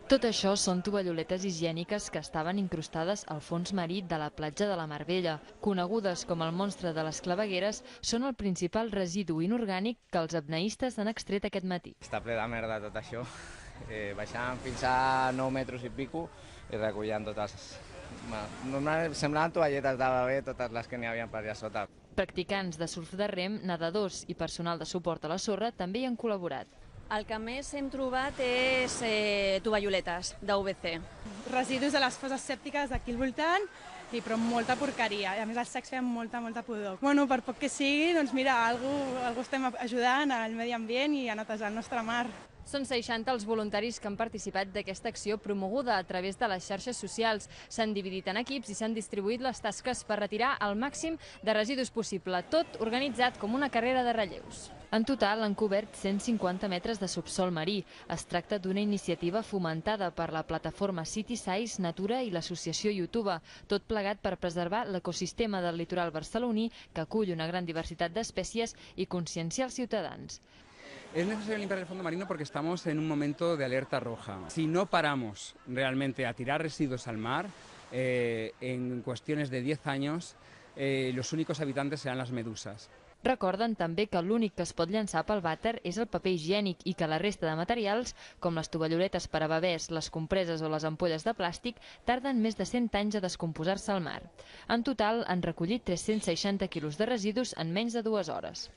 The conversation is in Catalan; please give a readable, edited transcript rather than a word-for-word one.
Tot això són tovalloletes higièniques que estaven incrustades al fons marí de la platja de la Mar Bella. Conegudes com el monstre de les clavegueres, són el principal residu inorgànic que els apneistes han extret aquest matí. Està ple de merda tot això. Baixant fins a 9 metres i pico i recollant totes. Semblaven tovalletes de bebè totes les que n'hi havia per allà sota. Practicants de surf de rem, nedadors i personal de suport a la sorra també hi han col·laborat. El que més hem trobat és tovalloletes d'UVC. Residus de les fosses sèptiques d'aquí al voltant, però molta porqueria. I a més els sacs feien molta pudor. Bueno, per poc que sigui, doncs mira, algú estem ajudant al medi ambient i a netejar el nostre mar. Són 60 els voluntaris que han participat d'aquesta acció promoguda a través de les xarxes socials. S'han dividit en equips i s'han distribuït les tasques per retirar el màxim de residus possible, tot organitzat com una carrera de relleus. En total han cobert 150 metres de subsòl marí. Es tracta d'una iniciativa fomentada per la plataforma City Size, Natura i l'associació YouTube, tot plegat per preservar l'ecosistema del litoral barceloní, que acull una gran diversitat d'espècies, i conscienciar els ciutadans. Es necesario limpiar el fondo marino porque estamos en un momento de alerta roja. Si no paramos realmente a tirar residuos al mar, en cuestiones de 10 años, los únicos habitantes serán las medusas. Recorden també que l'únic que es pot llançar pel vàter és el paper higiènic i que la resta de materials, com les tovalloletes per a bebès, les compreses o les ampolles de plàstic, tarden més de 100 anys a descomposar-se al mar. En total han recollit 360 quilos de residus en menys de 2 hores.